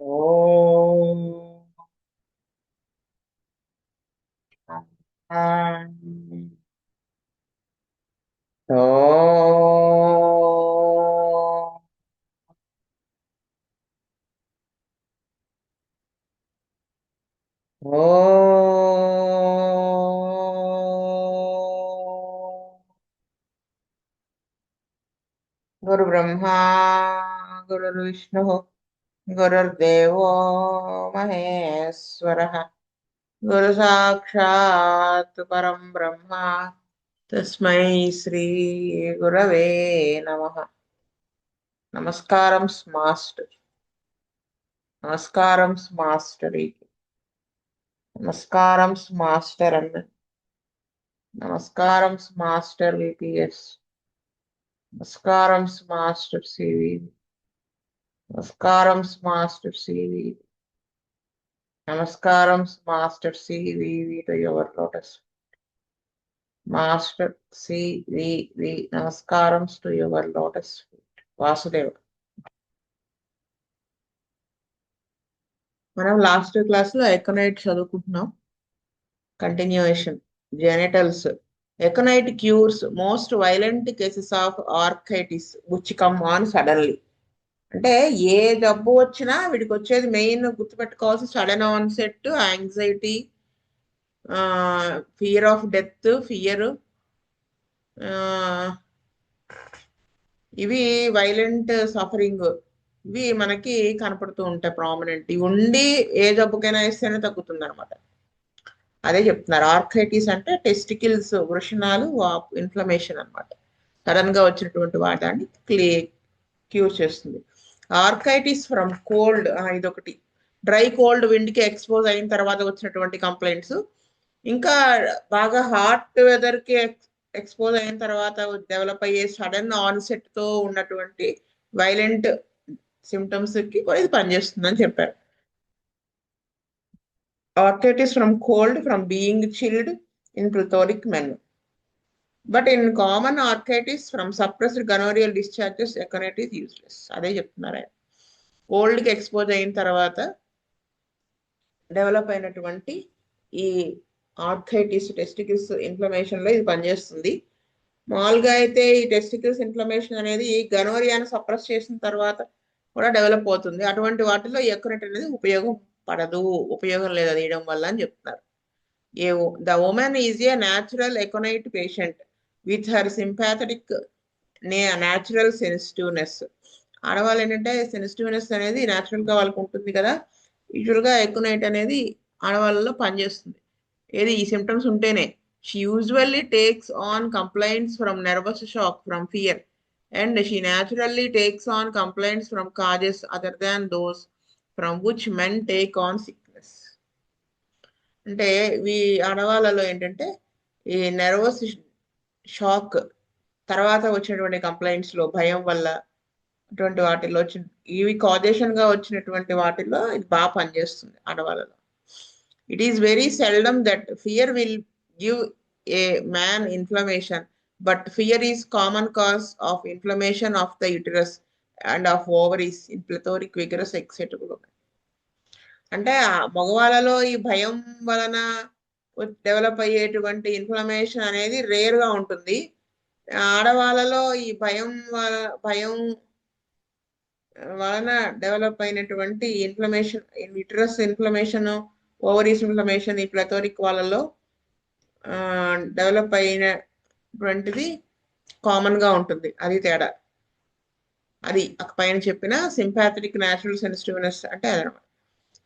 ఓం గురు బ్రహ్మా గురుర్విష్ణు గురుర్దేవో మహేశ్వర గురు సాక్షాత్ పరం బ్రహ్మ తస్మై శ్రీ గురవే నమః. నమస్కారం మాస్టర్. నమస్కారం మాస్టరీ. నమస్కారం మాస్టర్ అన్న. నమస్కారం మాస్టర్ విపిఎస్. నమస్కారం మాస్టర్ సివి. నమస్కారం మాస్టర్ సివి. నమస్కారం master CVV to your lotus. Master CVV నమస్కారం టు యువర్ లోటస్. వాసుదేవ్. మనం లాస్ట్ క్లాస్ లో ఎకనైట్ చదువుకుంటున్నాం. Continuation. Genitals. Aconite cures most violent cases of arthritis which come on suddenly. అంటే ఏ జబ్బు వచ్చినా వీడికి వచ్చేది మెయిన్ గుర్తుపెట్టుకోవాల్సి sudden onset, anxiety, fear of death, fear, ఇవి వైలెంట్ సఫరింగ్, ఇవి మనకి కనపడుతూ ఉంటాయి ప్రామినెంట్. ఇవి ఉండి ఏ జబ్బుకైనా వేస్తేనే తగ్గుతుంది అనమాట. అదే చెప్తున్నారు. ఆర్థరైటిస్ అంటే టెస్టికిల్స్, వృషణాలు ఇన్ఫ్లమేషన్ అనమాట. సడన్ గా వచ్చినటువంటి వాటాన్ని క్యూర్ చేస్తుంది. ఆర్థరైటిస్ ఫ్రమ్ కోల్డ్, ఇదొకటి. డ్రై కోల్డ్ విండ్ కి ఎక్స్పోజ్ అయిన తర్వాత వచ్చినటువంటి కంప్లైంట్స్. ఇంకా బాగా హాట్ వెదర్ కి ఎక్స్పోజ్ అయిన తర్వాత డెవలప్ అయ్యే సడన్ ఆన్సెట్ తో ఉన్నటువంటి వైలెంట్ సిమ్టమ్స్ కి కూడా ఇది పనిచేస్తుందని చెప్పారు. Arthritis from cold from being chilled in plethoric men. But in common arthritis from suppressed gonorrheal discharges, econite is useless. అదే చెప్తున్నారు. కోల్డ్ కి ఎక్స్పోజ్ అయిన తర్వాత డెవలప్ అయినటువంటి ఈ ఆర్థరైటిస్, టెస్టికల్స్ ఇన్ఫ్లమేషన్ లో ఇది పనిచేస్తుంది. మామూలుగా అయితే ఈ టెస్టికల్స్ ఇన్ఫ్లమేషన్ అనేది గనోరియాను సప్రెస్ చేసిన తర్వాత కూడా డెవలప్ అవుతుంది. అటువంటి వాటిలో ఎకనైట్ అనేది ఉపయోగం లేదు అది వేయడం వల్ల అని చెప్తున్నారు. The woman is a natural econite patient with her sympathetic natural sensitiveness. ఆడవాళ్ళు ఏంటంటే సెన్సిటివ్నెస్ అనేది న్యాచురల్ గా వాళ్ళకు ఉంటుంది కదా. యూజువల్ గా ఎకనైట్ అనేది ఆడవాళ్ళలో పనిచేస్తుంది. ఏది ఈ సిమ్టమ్స్ ఉంటేనే. She usually takes on complaints from nervous shock, from fear, and she naturally takes on complaints from causes other than those from which men take on sickness. అంటే ఈ ఆడవాళ్ళలో ఏంటంటే ఈ నెర్వస్ షాక్ తర్వాత వచ్చినటువంటి కంప్లైంట్స్ లో భయం వల్ల అటువంటి వాటిల్లో వచ్చిన ఇవి కాజేషన్ గా వచ్చినటువంటి వాటిల్లో ఇది బాగా పనిచేస్తుంది ఆడవాళ్ళలో. It is very seldom that fear will give a man inflammation, but fear is common cause of inflammation of the uterus and of ovaries in plethoric vigorous excitable. అంటే ఆ మగవాళ్ళలో ఈ భయం వలన డెవలప్ అయ్యేటువంటి ఇన్ఫ్లమేషన్ అనేది రేర్ గా ఉంటుంది. ఆడవాళ్ళలో ఈ భయం వలన డెవలప్ అయినటువంటి inflammation, uterus inflammation, ovaries inflammation, ఈ ప్లెథోరిక్ వాళ్ళలో డెవలప్ అయినటువంటిది కామన్ గా ఉంటుంది. అది తేడా. అది పైన చెప్పిన సింపాథటిక్ న్యాచురల్ సెన్సిటివ్నెస్ అంటే అదనమాట.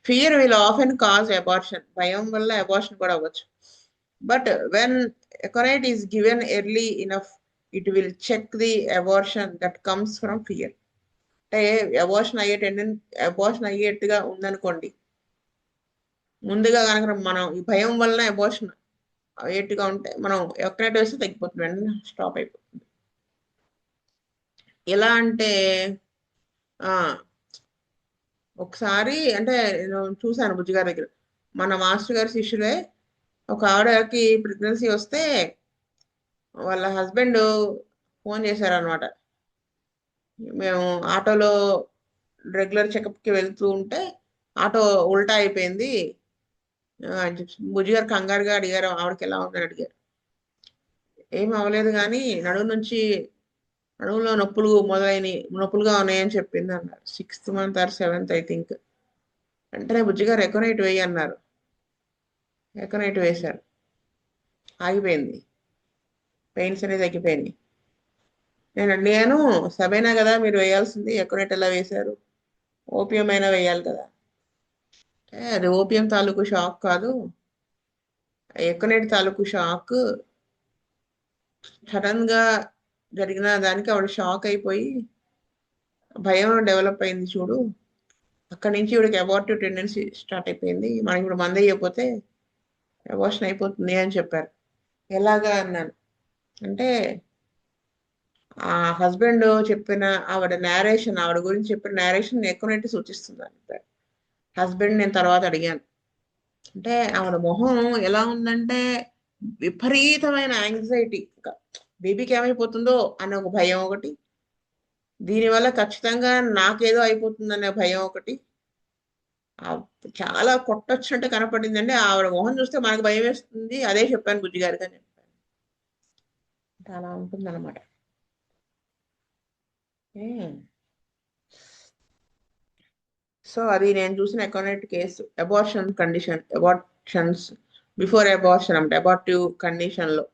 Fear will often cause abortion. భయం వల్ల అబార్షన్ కూడా అవ్వచ్చు. But when aconite is given early enough, it will check the abortion that comes from fear. అంటే అబార్షన్ అయ్యేట్టుగా ఉందనుకోండి, ముందుగా కనుక మనం ఈ భయం వలన అబార్షన్ అయ్యేట్టుగా ఉంటే మనం ఎకనైట్ వేస్తే తగ్గిపోతుంది, వెంటనే స్టాప్ అయిపోతుంది. ఎలా అంటే ఒకసారి అంటే నేను చూశాను బుజ్జిగారి దగ్గర. మన మాస్టర్ గారి శిష్యులే ఒక ఆవిడకి ప్రెగ్నెన్సీ వస్తే వాళ్ళ హస్బెండ్ ఫోన్ చేశారనమాట. మేము ఆటోలో రెగ్యులర్ చెకప్కి వెళ్తూ ఉంటే ఆటో ఉల్టా అయిపోయింది అని చెప్పి బుజ్జి గారు కంగారుగా అడిగారు, ఆవిడకి ఎలా ఉందని అడిగారు. ఏం అవ్వలేదు కానీ నడుములో నొప్పులుగా ఉన్నాయని చెప్పింది అన్నారు. 6th month or 7th I think. వెంటనే బుజ్జి గారు ఎకోనైట్ వేయి అన్నారు. ఎకోనైట్ వేశారు, ఆగిపోయింది, పెయిన్స్ అనేది తగ్గిపోయింది. నేను సబైనా కదా మీరు వేయాల్సింది, ఎకోనైట్ ఎలా వేశారు, ఓపియం అయినా వేయాలి కదా. అది ఓపియం తాలూకు షాక్ కాదు, ఎకోనైట్ తాలూకు షాక్ సడన్ గా జరిగిన దానికి ఆవిడ షాక్ అయిపోయి భయం డెవలప్ అయింది చూడు, అక్కడి నుంచి ఇవిడికి అబార్టివ్ టెండెన్సీ స్టార్ట్ అయిపోయింది, మనం ఇప్పుడు మంద అయ్యకపోతే అబార్షన్ అయిపోతుంది అని చెప్పారు. ఎలాగా అన్నాను. అంటే ఆ హస్బెండ్ చెప్పిన ఆవిడ గురించి చెప్పిన నేరేషన్ ఎక్కువనైతే సూచిస్తుంది అని చెప్పారు. హస్బెండ్ నేను తర్వాత అడిగాను. అంటే ఆవిడ మొహం ఎలా ఉందంటే విపరీతమైన యాంగ్జైటీ, ఇంకా బేబీకి ఏమైపోతుందో అనే ఒక భయం ఒకటి, దీనివల్ల ఖచ్చితంగా నాకేదో అయిపోతుందనే భయం ఒకటి, చాలా కొట్టొచ్చినట్టు కనపడిందండి. ఆవిడ మొహం చూస్తే మనకు భయం వేస్తుంది. అదే చెప్పాను బుజ్జి గారికి అని చెప్పాను. అలా ఉంటుందన్నమాట. సో అది నేను చూసిన economic case. Abortions before abortion అంటే అబార్టివ్ కండిషన్ లో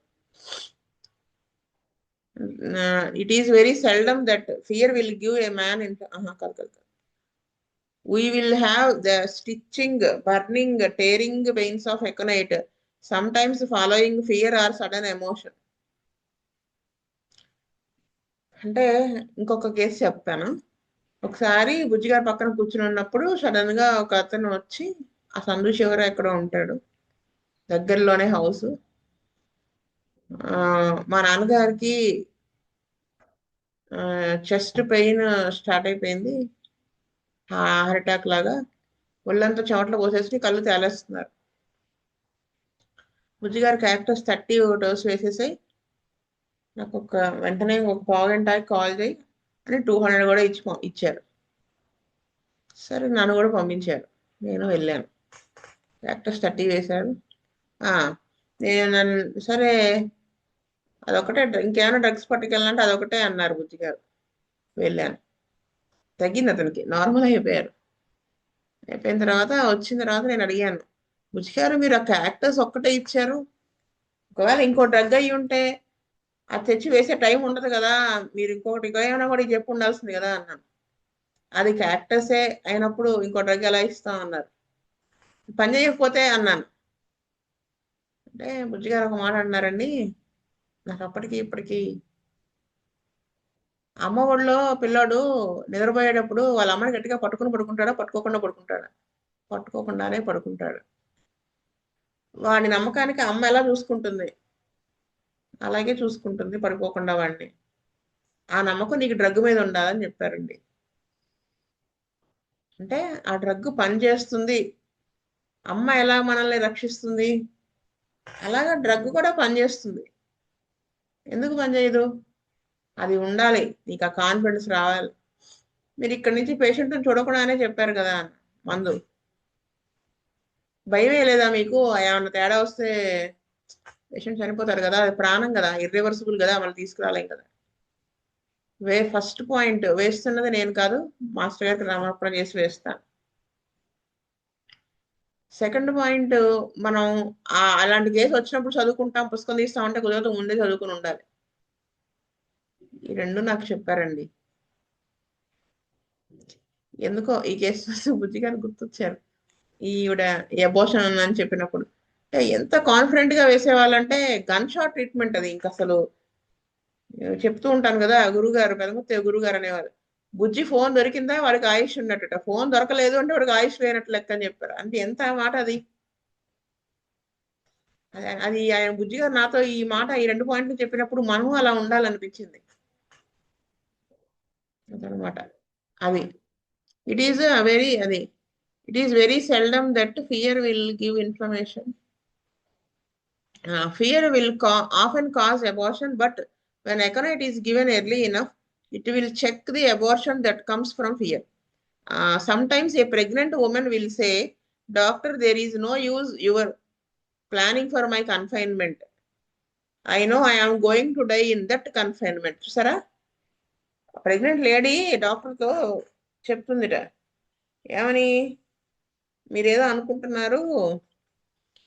it is very seldom that fear will give a man in we will have the stitching, burning, tearing pains of aconite, sometimes following fear or sudden emotion. అంటే ఇంకొక case చెప్తాను. ఒకసారి బుజ్జిగారు పక్కన కూర్చుని ఉన్నప్పుడు sudden గా ఒక అతను వచ్చి, ఆ సందు చివర ఎక్కడో ఉంటాడు, దగ్గరలోనే హౌస్, మా నాన్నగారికి చెస్ట్ పెయిన్ స్టార్ట్ అయిపోయింది, హార్ట్ అటాక్ లాగా, ఒళ్ళంతా చెమటలు పోసేసి కళ్ళు తేలేస్తున్నారు. బుజ్జిగారు క్యారెక్టర్స్ 30 డోస్ వేసేసాయి, నాకు వెంటనే ఒక పావుగంటకి కాల్ చేయి అని 200 కూడా ఇచ్చారు. సరే నన్ను కూడా పంపించారు, నేను వెళ్ళాను. క్యారెక్టర్స్ 30 వేశారు. సరే అదొకటే, ఇంకేమైనా డ్రగ్స్ పట్టుకెళ్ళాలంటే అదొకటే అన్నారు బుజ్జిగారు. వెళ్ళాను, తగ్గింది, అతనికి నార్మల్ అయిపోయారు. అయిపోయిన తర్వాత వచ్చిన తర్వాత నేను అడిగాను, బుజ్జిగారు మీరు ఆ క్యారెక్టర్స్ ఒక్కటే ఇచ్చారు, ఒకవేళ ఇంకో డ్రగ్ అయ్యి ఉంటే అది తెచ్చి వేసే టైం ఉండదు కదా, మీరు ఇంకొకటి ఏమైనా కూడా చెప్పి ఉండాల్సింది కదా అన్నాను. అది క్యారెక్టర్సే అయినప్పుడు ఇంకో డ్రగ్ ఎలా ఇస్తాం అన్నారు. పని చేయకపోతే అన్నాను. అంటే బుజ్జిగారు ఒక మాట అన్నారండి, నాకు అప్పటికి ఇప్పటికి అమ్మ ఒళ్ళో పిల్లోడు నిద్రపోయేటప్పుడు వాళ్ళ అమ్మని గట్టిగా పట్టుకోకుండానే పడుకుంటాడు. వాడి నమ్మకానికి అమ్మ ఎలా చూసుకుంటుంది అలాగే చూసుకుంటుంది పడుకోకుండా వాడిని. ఆ నమ్మకం నీకు డ్రగ్ మీద ఉండాలని చెప్పారండి. అంటే ఆ డ్రగ్ పని చేస్తుంది, అమ్మ ఎలా మనల్ని రక్షిస్తుంది అలాగా డ్రగ్ కూడా పనిచేస్తుంది. ఎందుకు పనిచేయదు? అది ఉండాలి, నీకు ఆ కాన్ఫిడెన్స్ రావాలి. మీరు ఇక్కడి నుంచి పేషెంట్ని చూడకుండానే చెప్పారు కదా మందు, భయమే లేదా మీకు? ఏమన్నా తేడా వస్తే పేషెంట్ చనిపోతారు కదా, అది ప్రాణం కదా, ఇర్రివర్సిబుల్ కదా, మనం తీసుకురాలేం కదా. ఫస్ట్ పాయింట్ వేస్తున్నది నేను కాదు, మాస్టర్ గారికి నామర్పణ చేసి వేస్తాను. సెకండ్ పాయింట్, మనం అలాంటి కేసు వచ్చినప్పుడు చదువుకుంటాం, పుస్తకం తీస్తామంటే కుదరదు, ముందే చదువుకుని ఉండాలి. ఈ రెండు నాకు చెప్పారండి. ఎందుకో ఈ కేసు బుజ్జిగారు గుర్తొచ్చారు, ఈవిడ అబోర్షన్ అని చెప్పినప్పుడు. ఎంత కాన్ఫిడెంట్ గా వేసేవాళ్ళంటే గన్ షాట్ ట్రీట్మెంట్ అది. ఇంకా అసలు చెప్తూ ఉంటాను కదా, గురుగారు పెదముత్తే గురుగారు అనేవారు, బుజ్జి ఫోన్ దొరికిందా వాడికి ఆయుష్ ఉన్నట్ట, ఫోన్ దొరకలేదు అంటే వాడికి ఆయుష్ లేనట్లు లెక్క అని చెప్పారు. అంటే ఎంత మాట అది. అది ఆయన బుజ్జి గారు నాతో ఈ మాట, ఈ 2 పాయింట్లు చెప్పినప్పుడు మనం అలా ఉండాలనిపించింది అదనమాట. అది it is very seldom that fear will give information. Fear will often cause abortion, but when aconite is given early enough, it will check the abortion that comes from fear. sometimes a pregnant woman will say, doctor, there is no use you are planning for my confinement. I know I am going to die in that confinement. చూసారా, pregnant lady డాక్టర్తో చెప్తుందిట, ఏమని, మీరేదో అనుకుంటున్నారు,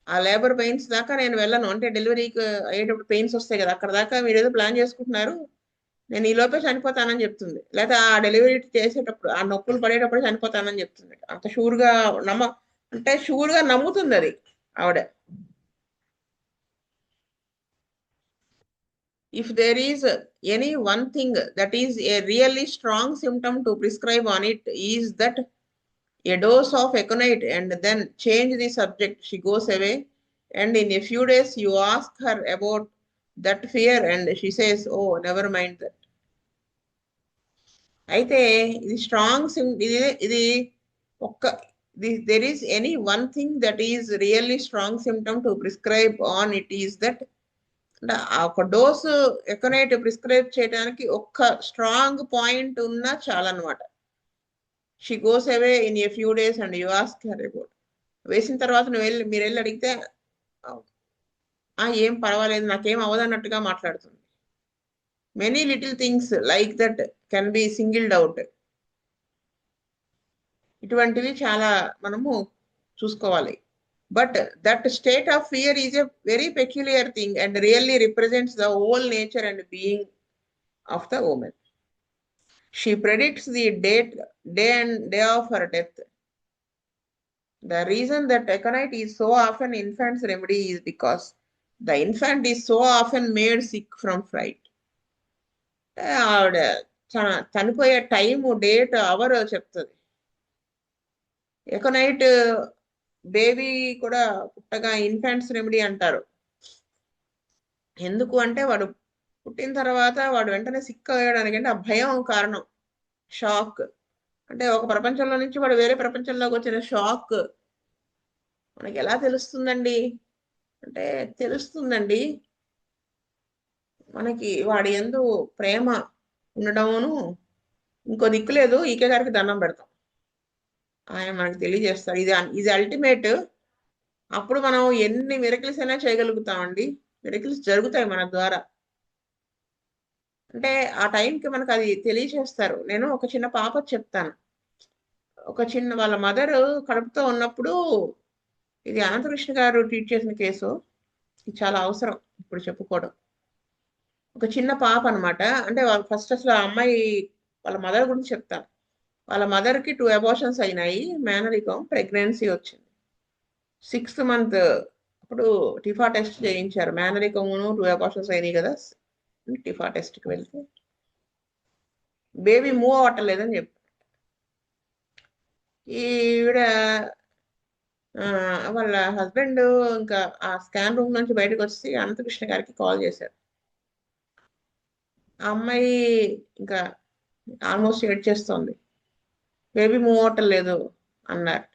ఆ labour pains దాకా నేను వెళ్ళను, అంటే డెలివరీకి అయ్యేటప్పుడు పెయిన్స్ వస్తాయి కదా, అక్కడ దాకా మీరు ఏదో ప్లాన్ చేసుకుంటున్నారు, నేను ఈ లోపే చనిపోతానని చెప్తుంది. లేదా ఆ డెలివరీ చేసేటప్పుడు ఆ నొప్పులు పడేటప్పుడు చనిపోతానని చెప్తుంది. అంత షూర్గా అంటే షూర్గా నమ్ముతుంది అది ఆవిడ. If there is any one thing that is a really strong symptom to prescribe on it, is that a dose of aconite and then change the subject, she goes away, and in a few days you ask her about that fear and she says, oh, never mind that. అయితే ఇది strong ఇది ఒక్క there is any one thing that is really strong symptom to prescribe on it, is that ఒక dose aconite prescribe చేయడానికి ఒక్క strong point ఉన్నా చాలన్నమాట. She goes away in a few days and you ask her about. వేసిన తర్వాత మీరు వెళ్ళి అడిగితే ఏం పర్వాలేదు, నాకేం అవ్వదన్నట్టుగా మాట్లాడుతుంది. Many little things like that can be singled out. ఇటువంటివి చాలా మనము చూసుకోవాలి. But that state of fear is a very peculiar thing and really represents the whole nature and being of the woman. She predicts the day and day of her death. The reason that aconite is so often infant's remedy is because the infant is so often made sick from fright. ఆవిడ చనిపోయే time, date, hour చెప్తుంది. Aconite baby కూడా పుట్టగా infants remedy అంటారు. ఎందుకు అంటే వాడు పుట్టిన తర్వాత వాడు వెంటనే సిక్ అయ్యడానికి, అంటే ఆ భయం కారణం, షాక్. అంటే ఒక ప్రపంచంలో నుంచి వాడు వేరే ప్రపంచంలోకి వచ్చిన షాక్ మనకి ఎలా తెలుస్తుందండి అంటే, తెలుస్తుందండి మనకి వాడి యందు ప్రేమ ఉండడమును, ఇంకో దిక్కు లేదు, ఈకే గారికి దండం పెడతాం, ఆయన మనకు తెలియజేస్తారు. ఇది అల్టిమేట్. అప్పుడు మనం ఎన్ని మిరకిల్స్ అయినా చేయగలుగుతామండి. మిరకిల్స్ జరుగుతాయి మన ద్వారా. అంటే ఆ టైంకి మనకు అది తెలియజేస్తారు. నేను ఒక చిన్న పాప చెప్తాను. వాళ్ళ మదర్ కడుపుతో ఉన్నప్పుడు, ఇది అనంతకృష్ణ గారు ట్రీట్ చేసిన కేసు, ఇది చాలా అవసరం ఇప్పుడు చెప్పుకోవడం. ఒక చిన్న పాప అనమాట. అంటే ఫస్ట్ అసలు ఆ అమ్మాయి వాళ్ళ మదర్ గురించి చెప్తాను. వాళ్ళ మదర్కి 2 అబార్షన్స్ అయినాయి, మేనరికం, ప్రెగ్నెన్సీ వచ్చింది. 6th month అప్పుడు టిఫా టెస్ట్ చేయించారు. మేనరికమును 2 అబార్షన్స్ అయినాయి కదా, టిఫా టెస్ట్కి వెళ్తే బేబీ మూవ్ అవ్వట్లేదని చెప్పారు. ఈవిడ వాళ్ళ హస్బెండ్ ఇంకా ఆ స్కాన్ రూమ్ నుంచి బయటకు వచ్చి అనంతకృష్ణ గారికి కాల్ చేశారు. ఆ అమ్మాయి ఇంకా ఆల్మోస్ట్ ఏడ్ చేస్తోంది, బేబీ మూవ్ అవ్వట్లేదు అన్నారు.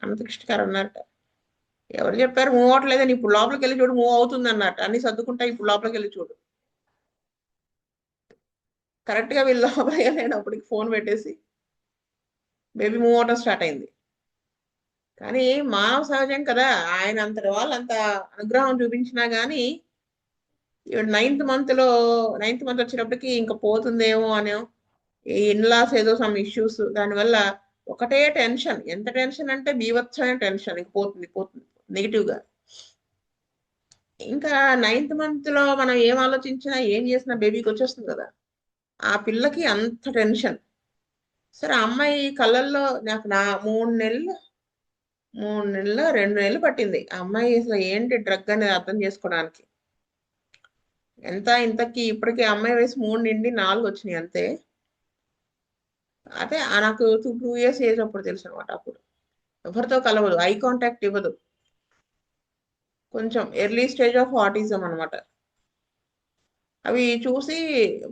అనంతకృష్ణ గారు అన్నారట, ఎవరు చెప్పారు మూవ్ అవ్వట్లేదని, ఇప్పుడు లోపలికి వెళ్ళి చూడు మూవ్ అవుతుంది అన్నట్టు, అన్ని సర్దుకుంటా ఇప్పుడు లోపలికి వెళ్ళి చూడు. కరెక్ట్గా వీళ్ళు లోపలికి వెళ్ళినప్పటికి ఫోన్ పెట్టేసి బేబీ మూవ్ అవటం స్టార్ట్ అయింది. కానీ మానవ సహజం కదా, ఆయన అంతటి వాళ్ళు అంత అనుగ్రహం చూపించినా కానీ 9th month వచ్చినప్పటికి ఇంకా పోతుందేమో అనో, ఈ ఇన్లాస్ ఏదో సమ్ ఇష్యూస్, దానివల్ల ఒకటే టెన్షన్. ఎంత టెన్షన్ అంటే బీభత్సమైన టెన్షన్, ఇంక పోతుంది నెగిటివ్గా. ఇంకా 9th month మనం ఏం ఆలోచించినా ఏం చేసినా బేబీకి వచ్చేస్తుంది కదా, ఆ పిల్లకి అంత టెన్షన్. సరే ఆ అమ్మాయి కళ్ళల్లో నాకు 3 నెలలు 2 నెలలు పట్టింది ఆ అమ్మాయి అసలు ఏంటి డ్రగ్ అనేది అర్థం చేసుకోవడానికి. ఇంతకి ఇప్పటికీ అమ్మాయి వయసు 3 నిండి 4 వచ్చినాయి అంతే. అదే నాకు 2 years ఏజ్ అప్పుడు తెలుసు అనమాట. అప్పుడు ఎవరితో కలవదు, ఐ కాంటాక్ట్ ఇవ్వదు, కొంచెం ఎర్లీ స్టేజ్ ఆఫ్ ఆటిజం అనమాట. అవి చూసి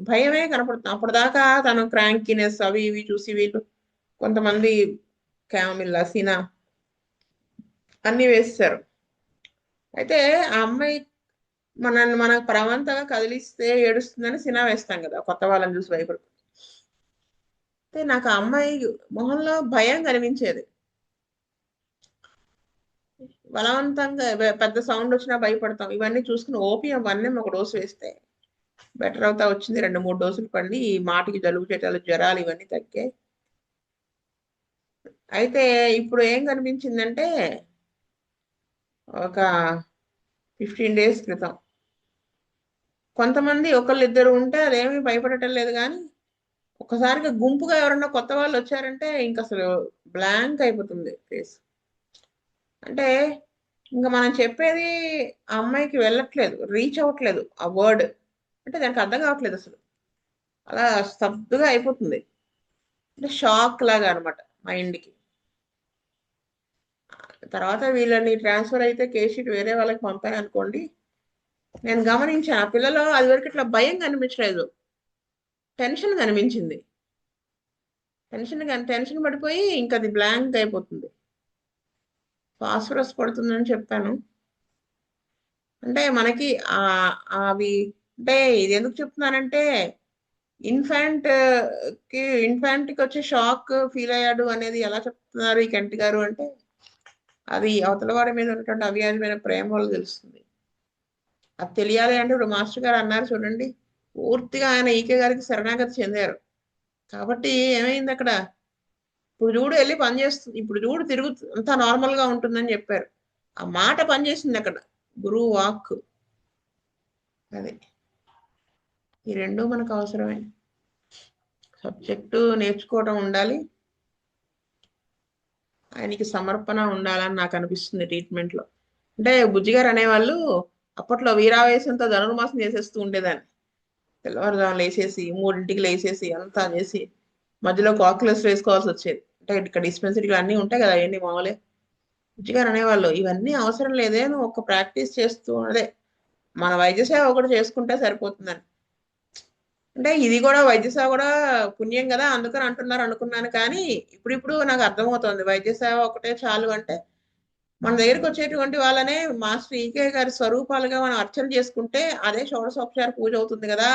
భయమే కనపడుతుంది. అప్పటిదాకా తన క్రాంకినెస్ అవి ఇవి చూసి వీళ్ళు కొంతమంది క్యామిల్ సినా అన్ని వేస్తారు. అయితే ఆ అమ్మాయి మనకు ప్రవంతగా కదిలిస్తే ఏడుస్తుందని సినా వేస్తాం కదా, కొత్త వాళ్ళని చూసి భయపడు. అయితే నాకు ఆ అమ్మాయి మొహంలో భయం కనిపించేది. బలవంతంగా పెద్ద సౌండ్ వచ్చినా భయపడతాం. ఇవన్నీ చూసుకుని ఓపియం వన్నే ఒక డోసు వేస్తే బెటర్ అవుతా వచ్చింది. 2-3 డోసులు పడి ఈ మాటికి జలుబు చేటాలు జ్వరాలు ఇవన్నీ తగ్గాయి. అయితే ఇప్పుడు ఏం కనిపించిందంటే ఒక 15 డేస్ క్రితం కొంతమంది ఒకళ్ళిద్దరు ఉంటే అదేమీ భయపడటం లేదు కానీ ఒకసారిగా గుంపుగా ఎవరన్నా కొత్త వాళ్ళు వచ్చారంటే ఇంక అసలు బ్లాంక్ అయిపోతుంది ఫేస్. అంటే ఇంకా మనం చెప్పేది ఆ అమ్మాయికి వెళ్ళట్లేదు, రీచ్ అవ్వట్లేదు ఆ వర్డ్. అంటే దానికి అర్థం కావట్లేదు అసలు. అలా స్తబ్దుగా అయిపోతుంది. అంటే షాక్ లాగా అనమాట మైండ్కి. తర్వాత వీళ్ళని ట్రాన్స్ఫర్ అయితే కేసీట్ వేరే వాళ్ళకి పంపాను అనుకోండి. నేను గమనించాను ఆ పిల్లలో అది వరకు ఇట్లా భయం కనిపించలేదు, టెన్షన్ కనిపించింది. టెన్షన్ పడిపోయి ఇంకా అది బ్లాంక్ అయిపోతుంది. ఫాస్ఫరస్ పడుతుందని చెప్పాను. అంటే మనకి అవి అంటే ఇది ఎందుకు చెప్తున్నానంటే ఇన్ఫాంట్ ఇన్ఫాంట్కి వచ్చే షాక్ ఫీల్ అయ్యాడు అనేది ఎలా చెప్తున్నారు ఈ కంటి గారు అంటే అది అవతల వాడి మీద ఉన్నటువంటి అవ్యాజమైన ప్రేమ వల్ల తెలుస్తుంది. అది తెలియాలి అంటే ఇప్పుడు మాస్టర్ గారు అన్నారు చూడండి, పూర్తిగా ఆయన ఈకే గారికి శరణాగతి చెందారు కాబట్టి ఏమైంది అక్కడ, ఇప్పుడు చూడు వెళ్ళి పని చేస్తుంది, ఇప్పుడు చూడు తిరుగుతు అంతా నార్మల్ గా ఉంటుందని చెప్పారు. ఆ మాట పనిచేసింది అక్కడ, గురువు వాక్. అది ఈ రెండు మనకు అవసరమే. సబ్జెక్టు నేర్చుకోవడం ఉండాలి, ఆయనకి సమర్పణ ఉండాలని నాకు అనిపిస్తుంది ట్రీట్మెంట్లో. అంటే బుజ్జిగారు అనేవాళ్ళు అప్పట్లో వీరావేశంతో ధనుర్మాసం చేసేస్తూ ఉండేదాన్ని. తెల్లవారుజామున లేచేసి 3ంటికి లేచేసి అంతా చేసి మధ్యలో కాక్యులస్ వేసుకోవాల్సి వచ్చేది. అంటే ఇక్కడ డిస్పెన్సరీలు అన్నీ ఉంటాయి కదా, అవన్నీ మామూలే. బుజ్జిగారు అనేవాళ్ళు ఇవన్నీ అవసరం లేదే, నువ్వు ఒక ప్రాక్టీస్ చేస్తూ అదే మన వైద్య సేవ ఒకటి చేసుకుంటే సరిపోతుందని. అంటే ఇది కూడా వైద్య సేవ కూడా పుణ్యం కదా అందుకని అంటున్నారు అనుకున్నాను కానీ ఇప్పుడు నాకు అర్థమవుతోంది వైద్య సేవ ఒకటే చాలు. అంటే మన దగ్గరికి వచ్చేటువంటి వాళ్ళనే మాస్టర్ ఈకే గారి స్వరూపాలుగా మనం అర్చన చేసుకుంటే అదే షోడశోపచార పూజ అవుతుంది కదా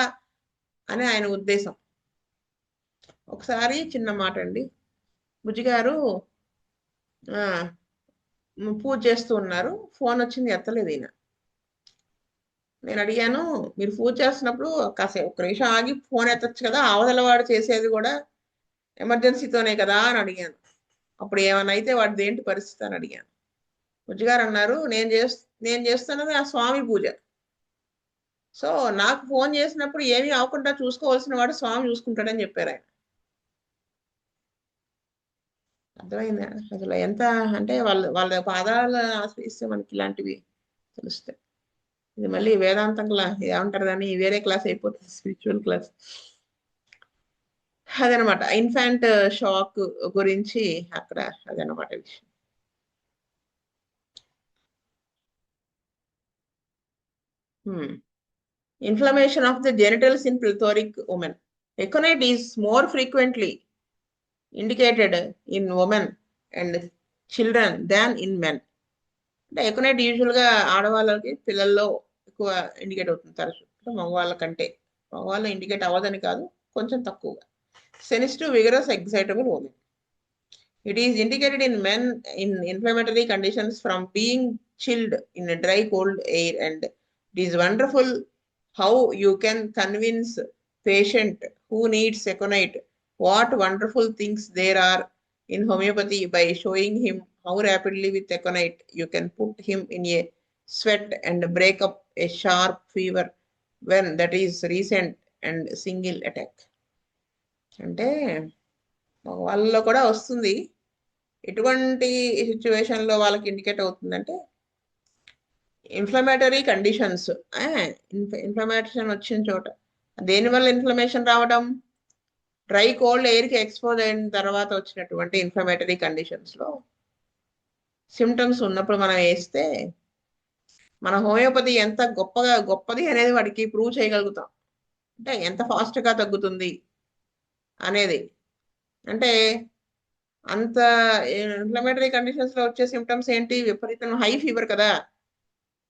అని ఆయన ఉద్దేశం. ఒకసారి చిన్న మాట అండి, బుజ్జిగారు పూజ చేస్తూ ఉన్నారు, ఫోన్ వచ్చింది ఎత్తలేదు ఈయన. నేను అడిగాను మీరు పూజ చేస్తున్నప్పుడు కాసేపు ఒక నిమిషం ఆగి ఫోన్ ఎత్తచ్చు కదా, అవతల వాడు చేసేది కూడా ఎమర్జెన్సీతోనే కదా అని అడిగాను. అప్పుడు ఏమన్నా అయితే వాడిది ఏంటి పరిస్థితి అని అడిగాను. బుజ్జిగారు అన్నారు నేను చేస్తున్నది ఆ స్వామి పూజ. సో నాకు ఫోన్ చేసినప్పుడు ఏమీ అవ్వకుండా చూసుకోవాల్సిన వాడు స్వామి చూసుకుంటాడని చెప్పారు ఆయన. అర్థమైందా అసలు ఎంత అంటే వాళ్ళ పాదాల ఆశ్రయిస్తే మనకి ఇలాంటివి తెలుస్తాయి. ఇది మళ్ళీ వేదాంతం క్లాస్ ఏమంటారు దాన్ని, వేరే క్లాస్ అయిపోతుంది, స్పిరిచువల్ క్లాస్. అదనమాట ఇన్ఫాంట్ షాక్ గురించి అక్కడ అదనమాట విషయం. Inflammation of the genitals in plethoric women. Aconite is more frequently indicated in women and children than in men. అంటే ఎకనైట్ యూజువల్ గా ఆడవాళ్ళకి పిల్లల్లో ఎక్కువ ఇండికేట్ అవుతుంది తరచు, మగవాళ్ళ కంటే. మగవాళ్ళు ఇండికేట్ అవ్వదని కాదు, కొంచెం తక్కువగా. Sensitive vigorous excitable women. It is indicated in men in inflammatory conditions from being chilled in a dry cold air, and it is wonderful how you can convince patient who needs aconite what wonderful things there are in homeopathy by showing him how rapidly with aconite you can put him in a sweat and break up a sharp fever when that is recent and single attack. అంటే వాళ్ళలో కూడా వస్తుంది. ఎటువంటి situation లో వాళ్ళకి indicate అవుతుందంటే inflammatory conditions. Inflammation వచ్చిన చోట దేనివల్ల ఇన్ఫ్లమేషన్ రావడం, డ్రై కోల్డ్ ఎయిర్కి ఎక్స్పోజ్ అయిన తర్వాత వచ్చినటువంటి ఇన్ఫ్లమేటరీ కండిషన్స్ లో సిమ్టమ్స్ ఉన్నప్పుడు మనం వేస్తే మన హోమియోపతి ఎంత గొప్పది అనేది వాడికి ప్రూవ్ చేయగలుగుతాం. అంటే ఎంత ఫాస్ట్గా తగ్గుతుంది అనేది. అంటే అంత ఇన్ఫ్లమేటరీ కండిషన్స్ లో వచ్చే సిమ్టమ్స్ ఏంటి, విపరీతం హై ఫీవర్ కదా,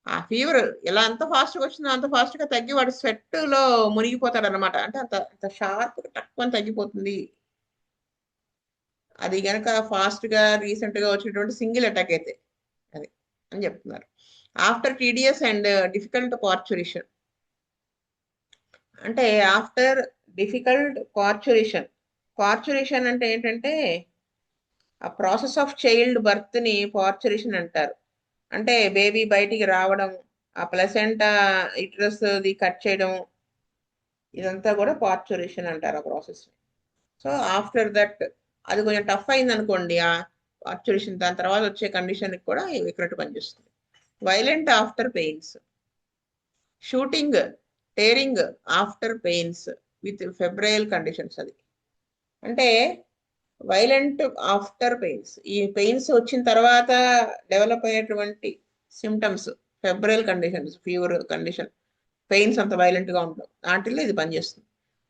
ఆ ఫీవర్ ఎలా అంత ఫాస్ట్గా వచ్చిందో అంత ఫాస్ట్గా తగ్గి వాడు స్వెట్ లో మునిగిపోతాడు అనమాట. అంటే అంత షార్ప్ తక్కువ తగ్గిపోతుంది అది కనుక ఫాస్ట్గా రీసెంట్గా వచ్చినటువంటి సింగిల్ అటాక్ అయితే అది అని చెప్తున్నారు. ఆఫ్టర్ టీడియస్ అండ్ డిఫికల్ట్ పార్చురేషన్ అంటే ఆఫ్టర్ డిఫికల్ట్ పార్చురేషన్ అంటే ఏంటంటే ఆ ప్రాసెస్ ఆఫ్ చైల్డ్ బర్త్ ని పార్చురేషన్ అంటారు. అంటే బేబీ బయటికి రావడం, ఆ ప్లసెంటా ఇట్రస్ ది కట్ చేయడం, ఇదంతా కూడా పార్చురేషన్ అంటారు ఆ ప్రాసెస్. సో ఆఫ్టర్ దట్ అది కొంచెం టఫ్ అయింది అనుకోండి ఆ పార్చురేషన్, దాని తర్వాత వచ్చే కండిషన్ కూడా ఇక్కడ పనిచేస్తుంది. Violent after pains, shooting tearing after pains with febrile conditions. అది అంటే వైలెంట్ ఆఫ్టర్ పెయిన్స్, ఈ పెయిన్స్ వచ్చిన తర్వాత డెవలప్ అయ్యేటువంటి symptoms, febrile conditions, fever condition, pains అంత వైలెంట్ గా ఉంటాం, వాటిల్లో ఇది పనిచేస్తుంది.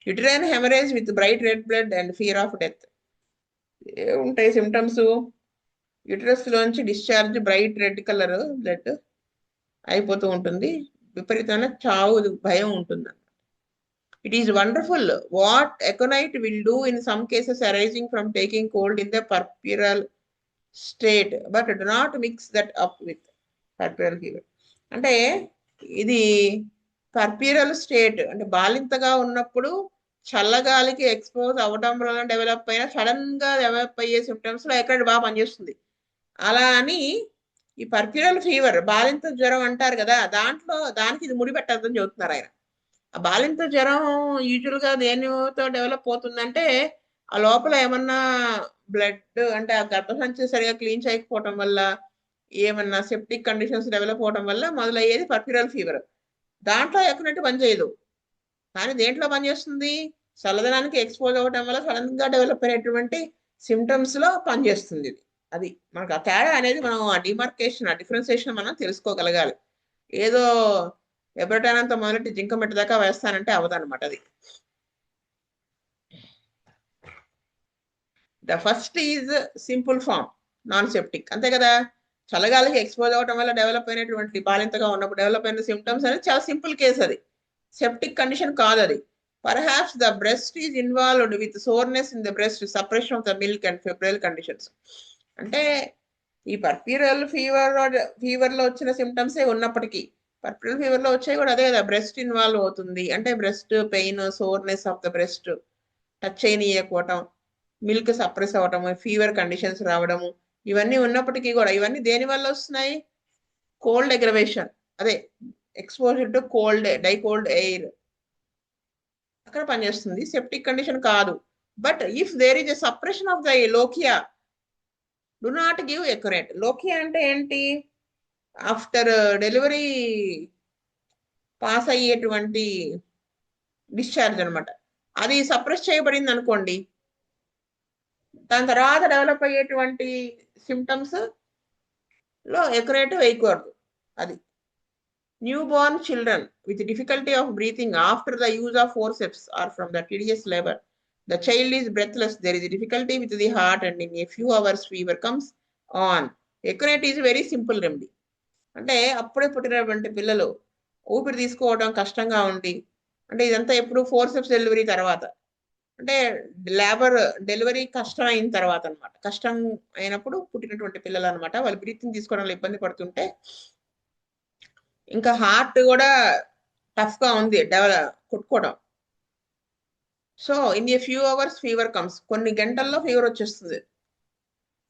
Uterine haemorrhage with bright red blood and fear of death. ఉంటాయి సిమ్టమ్స్, యుటరస్ లోంచి discharge bright red colour blood అయిపోతూ ఉంటుంది, విపరీతమైన చావు భయం ఉంటుంది. It is wonderful what aconite will do in some cases arising from taking cold in the puerperal state, but do not mix that up with puerperal fever. అంటే ఇది పర్పీరల్ state అంటే బాలింతగా ఉన్నప్పుడు చల్లగాలికి ఎక్స్పోజ్ అవ్వడం వలన డెవలప్ అయిన సడన్ గా develop అయ్యే symptoms లో ఎక్కడ బాగా పనిచేస్తుంది. అలా అని ఈ పర్పీరల్ ఫీవర్ బాలింత జ్వరం అంటారు కదా, దానికి ఇది ముడిపెట్టద్దని చెబుతున్నారు ఆయన. ఆ బాలింత జ్వరం యూజువల్ గా దేనితో డెవలప్ అవుతుందంటే ఆ లోపల ఏమన్నా బ్లడ్ అంటే ఆ గర్భసంచి సరిగా క్లీన్ చేయకపోవటం వల్ల, ఏమన్నా సెప్టిక్ కండిషన్స్ డెవలప్ అవడం వల్ల మొదలయ్యేది పర్పిరల్ ఫీవర్. దాంట్లో ఎక్కనట్టు పనిచేయదు, కానీ దేంట్లో పనిచేస్తుంది, చల్లదనానికి ఎక్స్పోజ్ అవ్వడం వల్ల సడన్ గా డెవలప్ అయినటువంటి సిమ్టమ్స్ లో పనిచేస్తుంది ఇది. అది మనకు ఆ తేడా అనేది మనం ఆ డిమార్కేషన్ ఆ డిఫరెన్సియేషన్ మనం తెలుసుకోగలగాలి. ఏదో ఎబరటానంత మొదలెట్టి జింక మెట్టు దాకా వేస్తానంటే అవదనమాట. అది the first is simple form non septic, అంతే కదా. చల్లగాలికి ఎక్స్పోజ్ అవ్వడం వల్ల డెవలప్ అయినటువంటి బాలింతగా ఉన్నప్పుడు డెవలప్ అయిన సిమ్టమ్స్ అనేది చాలా సింపుల్ కేసు, అది సెప్టిక్ కండిషన్ కాదు. అది perhaps the breast is involved with soreness in the breast, separation of the milk and febrile conditions. అంటే ఈ పర్పీరల్ ఫీవర్ లో వచ్చిన సిమ్టమ్సే ఉన్నప్పటికీ పర్పీరల్ ఫీవర్ లో వచ్చాయి కూడా అదే కదా, బ్రెస్ట్ ఇన్వాల్వ్ అవుతుంది. అంటే breast pain, soreness of the breast, touch చేయనీయకపోవటం, మిల్క్ సప్రెస్ అవ్వటం, ఫీవర్ కండిషన్స్ రావడము, ఇవన్నీ ఉన్నప్పటికీ కూడా ఇవన్నీ దేని వల్ల వస్తున్నాయి, కోల్డ్ అగ్రవేషన్, అదే exposure to cold dry cold air అక్కడ పనిచేస్తుంది, సెప్టిక్ కండిషన్ కాదు. But if there is a suppression of the lochia do not give accurate. Lochia అంటే ఏంటి, ఆఫ్టర్ డెలివరీ పాస్ అయ్యేటువంటి డిశ్చార్జ్ అనమాట, అది సప్రెస్ చేయబడింది అనుకోండి, దాని తర్వాత డెవలప్ అయ్యేటువంటి సిమ్టమ్స్ లో ఎక్యురేట్ వేయకూడదు. అది newborn children with difficulty of breathing after the use of forceps or from the tedious labor, the child is breathless, there is difficulty with the heart and in a few hours fever comes on. Accurate is very simple remedy. అంటే అప్పుడే పుట్టినటువంటి పిల్లలు ఊపిరి తీసుకోవడం కష్టంగా ఉండి, అంటే ఇదంతా ఎప్పుడు ఫోర్సెప్స్ డెలివరీ తర్వాత, అంటే డెలివరీ కష్టం అయిన తర్వాత అనమాట, కష్టం అయినప్పుడు పుట్టినటువంటి పిల్లలు అనమాట, వాళ్ళు బ్రీతింగ్ తీసుకోవడంలో ఇబ్బంది పడుతుంటే, ఇంకా హార్ట్ కూడా టఫ్ గా ఉంది కొట్టుకోవడం. So in a few hours fever comes, కొన్ని గంటల్లో ఫీవర్ వచ్చేస్తుంది,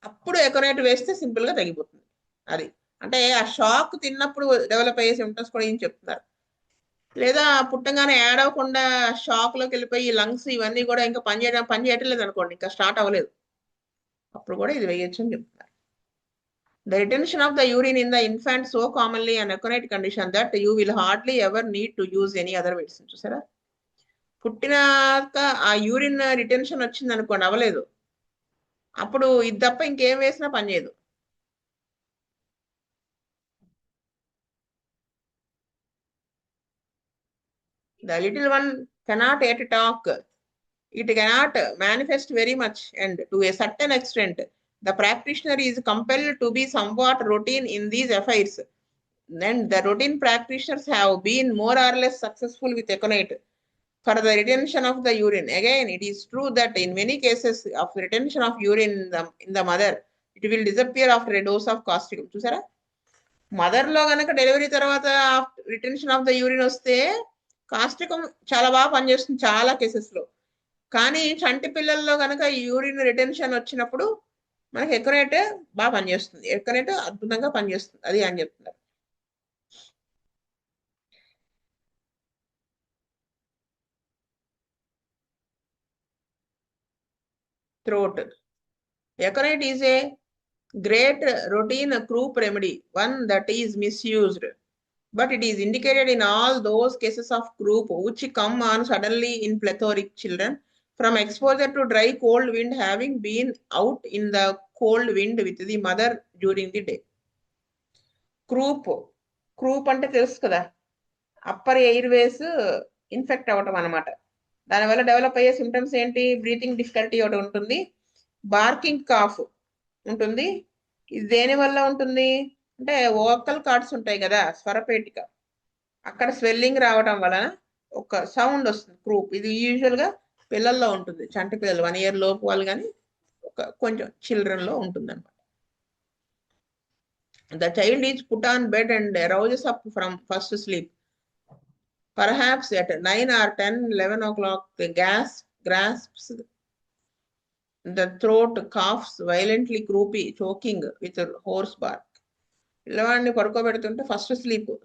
అప్పుడు ఎకనైట్ వేస్తే సింపుల్ గా తగ్గిపోతుంది. అది అంటే ఆ షాక్ తిన్నప్పుడు డెవలప్ అయ్యే సిమ్టమ్స్ కూడా ఏం చెప్తున్నారు. లేదా పుట్టంగానే యాడ్ అవ్వకుండా షాక్ లోకి వెళ్ళిపోయి లంగ్స్ ఇవన్నీ కూడా ఇంకా పని చేయటం లేదు అనుకోండి, ఇంకా స్టార్ట్ అవ్వలేదు, అప్పుడు కూడా ఇది వేయొచ్చు అని చెప్తున్నారు. The retention of the urine in the infant so commonly an aconite condition that you will hardly ever need to use any other medicine. చూసారా, పుట్టినాక ఆ యూరిన్ రిటెన్షన్ వచ్చింది అనుకోండి, అవ్వలేదు, అప్పుడు ఇది తప్ప ఇంకేం వేసినా పనిచేయదు. The little one cannot yet talk, it cannot manifest very much, and to a certain extent the practitioner is compelled to be somewhat routine in these affairs. Then the routine practitioners have been more or less successful with aconite. for the retention of the urine. Again, it is true that in many cases of retention of urine in the mother, it will disappear after a dose of causticum. చూసారా, mother లో గనక delivery తర్వాత retention of the urine వస్తే కాస్టికం చాలా బాగా పనిచేస్తుంది చాలా cases లో. కానీ చంటి పిల్లల్లో గనక యూరిన్ రిటెన్షన్ వచ్చినప్పుడు మనకి ఎకనేట్ బాగా పనిచేస్తుంది, ఎకనేట్ అద్భుతంగా పనిచేస్తుంది, అది అని చెప్తున్నారు. throat. Aconite is a great routine croup remedy, one that is misused, but it is indicated in all those cases of croup which come on suddenly in plethoric children from exposure to dry cold wind, having been out in the cold wind with the mother during the day. Krupp అంటే తెలుసు కదా, upper Airways infect అవ్వటం అనమాట. దానివల్ల develop అయ్యే symptoms ఏంటి? Breathing difficulty ఒకటి ఉంటుంది, బార్కింగ్ కాఫ్ ఉంటుంది. ఇది దేని వల్ల ఉంటుంది అంటే వోకల్ కార్డ్స్ ఉంటాయి కదా, స్వరపేటిక, అక్కడ స్వెల్లింగ్ రావడం వలన ఒక సౌండ్ వస్తుంది క్రూప్. ఇది యూజువల్ గా పిల్లల్లో ఉంటుంది, చంటి పిల్లలు 1 year లోపు వాళ్ళు, కానీ ఒక కొంచెం చిల్డ్రన్ లో ఉంటుంది అనమాట. The child is put on bed and arouses up from first sleep. Perhaps at 9 or 10, 11 o'clock, the grasps the throat, coughs violently, croupy, choking with hoarse bark. పిల్లవాడిని పడుకోబెడుతుంటే ఫస్ట్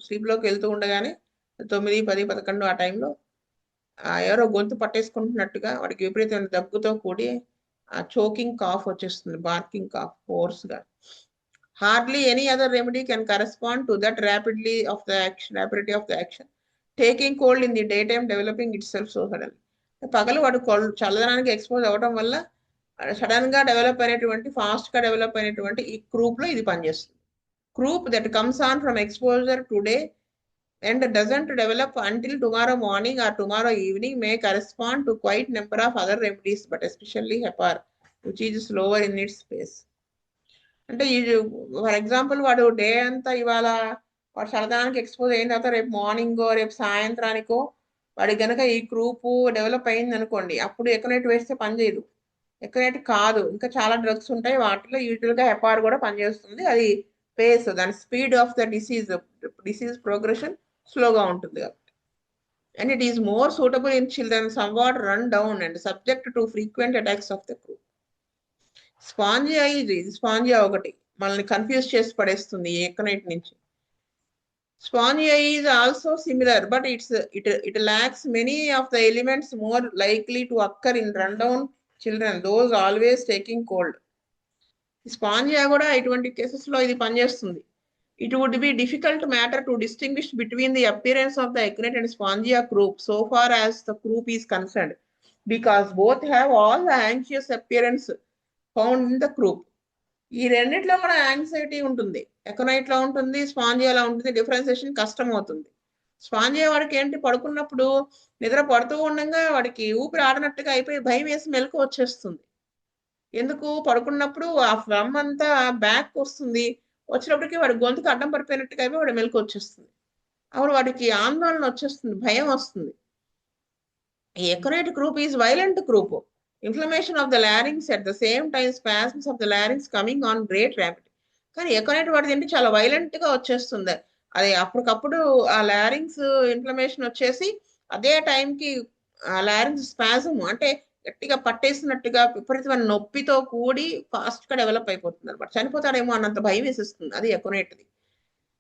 స్లీప్లోకి వెళ్తూ ఉండగానే 9, 10, 11 ఆ టైంలో ఎవరో గొంతు పట్టేసుకుంటున్నట్టుగా వాడికి విపరీతమైన దగ్గుతో కూడి ఆ చోకింగ్ కాఫ్ వచ్చేస్తుంది, బార్కింగ్ కాఫ్, హోర్స్గా. Hardly any other remedy can correspond to that rapidity of the action. Taking cold in the daytime, developing itself so suddenly. పగలు వాడు చల్లదనానికి ఎక్స్పోజ్ అవ్వడం వల్ల సడన్ గా డెవలప్ అయినటువంటి, ఫాస్ట్ గా డెవలప్ అయినటువంటి ఈ క్రూప్ లో ఇది పనిచేస్తుంది. Krupp that comes on from exposure today and doesn't develop until tomorrow morning or tomorrow evening may correspond to quite number of other remedies, but especially hepar, which is slower in its pace. అంటే for example వాడు day అంతా ఇవాళ వాడు చల్లదనానికి expose అయిన తర్వాత రేపు మార్నింగో రేపు సాయంత్రానికో వాడికి కనుక ఈ క్రూపు డెవలప్ అయింది అనుకోండి, అప్పుడు ఎకనైట్ వేస్తే పనిచేయదు. ఎకనైట్ కాదు, ఇంకా చాలా డ్రగ్స్ ఉంటాయి, వాటిలో యూజువల్గా హెపార్ కూడా పనిచేస్తుంది. అది పేస్, దాని speed of the disease progression స్లోగా ఉంటుంది కాబట్టి. And it is more suitable in children, somewhat run down and subject to frequent attacks of the croup. Spongia, ఇది స్పాంజియా ఒకటి మనల్ని కన్ఫ్యూజ్ చేసి పడేస్తుంది ఎకనైట్ నుంచి. Spongia is also similar, but it lacks many of the elements more likely to occur in rundown children, those always taking cold. Spongia కూడా ఇటువంటి cases లో ఇది పనిచేస్తుంది. It would be difficult matter to distinguish between the appearance of the econate and spongia croup so far as the croup is concerned, because both have all the anxious appearance found in the croup. ఈ రెండిట్లో కూడా anxiety ఉంటుంది, aconite లో ఉంటుంది, స్పాంజియాలో ఉంటుంది. Differentiation కష్టం అవుతుంది. స్పాంజియా వాడికి ఏంటి, పడుకున్నప్పుడు నిద్ర పడుతూ ఉండగా వాడికి ఊపిరి ఆడనట్టుగా అయిపోయి భయం వేసి మెలకు వచ్చేస్తుంది. ఎందుకు, పడుకున్నప్పుడు ఆ ఫ్లమ్ అంతా బ్యాక్ వస్తుంది, వచ్చినప్పటికీ వాడి గొంతుకు అడ్డం పడిపోయినట్టుగా అయిపోయి వాడి మెలకు వచ్చేస్తుంది. అప్పుడు వాడికి ఆందోళన వచ్చేస్తుంది, భయం వస్తుంది. ఈ aconite Krupp is violent Krupp. Inflammation of the larynx, at the same time spasms of the larynx coming on great rapidity. కానీ ఎకనైట్ వాడిది ఏంటి, చాలా వైలెంట్ గా వచ్చేస్తుంది. అది అప్పటికప్పుడు ఆ లారింగ్స్ ఇన్ఫ్లమేషన్ వచ్చేసి అదే టైంకి ఆ లారింగ్స్ స్పాజమ్ అంటే గట్టిగా పట్టేసినట్టుగా విపరీతమైన నొప్పితో కూడి ఫాస్ట్ గా డెవలప్ అయిపోతుంది అనమాట. చనిపోతాడేమో అన్నంత భయం వేసేస్తుంది, అది ఎకనైట్ది.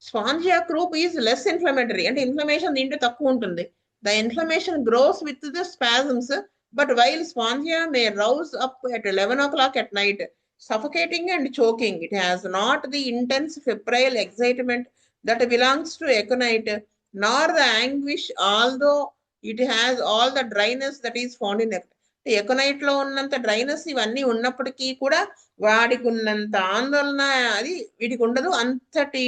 స్పాంజియా క్రూప్ ఈజ్ లెస్ ఇన్ఫ్లమేటరీ, అంటే ఇన్ఫ్లమేషన్ దీంట్లో తక్కువ ఉంటుంది. The inflammation gross with the spasms, but while spongia may rouse up at 11 o'clock at night, suffocating and choking, it has not the intense febrile excitement that belongs to aconite, nor the anguish, although it has all the dryness that is found in aconite. Aconite లో ఉన్నంత dryness ఇవన్నీ ఉన్నప్పటికీ కూడా వాడికి ఉన్నంత ఆందోళన అది వీటికి ఉండదు. అంతటి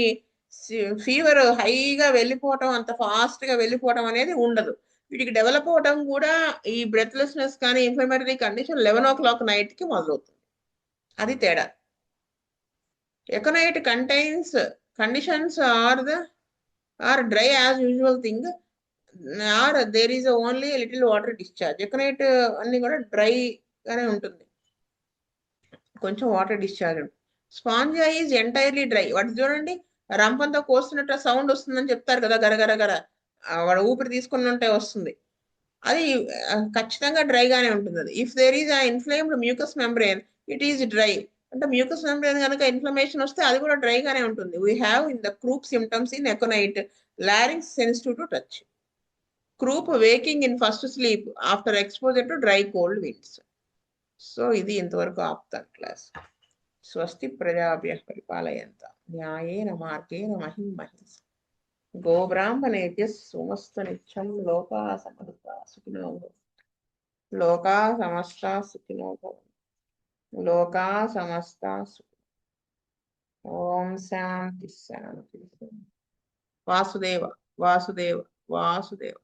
ఫీవర్ హైగా వెళ్ళిపోవటం, అంత ఫాస్ట్ గా వెళ్ళిపోవటం అనేది ఉండదు. వీటికి డెవలప్ అవడం కూడా ఈ బ్రెత్లెస్నెస్ కానీ ఇన్ఫ్లమేటరీ కండిషన్ 11 o'clock నైట్ కి మొదలవుతుంది, అది తేడా. Aconite contains conditions are dry as usual thing, or there is only little water discharge. ఎకనైట్ అన్ని కూడా డ్రై గానే ఉంటుంది, కొంచెం వాటర్ డిశ్చార్జ్ ఉంటుంది. Spongia is entirely dry. వాటి చూడండి రంపంతో కోస్తున్నట్టు సౌండ్ వస్తుందని చెప్తారు కదా, గరగర గర వాడు ఊపిరి తీసుకుని ఉంటే వస్తుంది. అది ఖచ్చితంగా డ్రైగానే ఉంటుంది. అది if there is inflamed mucous membrane it is dry. అంటే మ్యూకస్ మెంబ్రెయిన్ కనుక ఇన్ఫ్లమేషన్ వస్తే అది కూడా డ్రైగానే ఉంటుంది. We have in the croup symptoms in aconite larynx sensitive to touch. Croup waking in first sleep after exposure to dry cold winds. So ఇది ఇంతవరకు ఆపుతాను class. స్వస్తి ప్రజాభ్యః పరిపాలయంతాం న్యాయేన మార్గేణ మహిం మహింస. గోబ్రాహ్మణేభ్యః సోమస్తు నిత్యం. లోకా సమస్తా సుఖినో భవంతు. లోకా సమస్తా సుఖినో భవంతు. లోకా సమస్తా సుఖినో. ఓం శాంతి శాంతి. వాసుదేవ వాసుదేవ వాసుదేవ.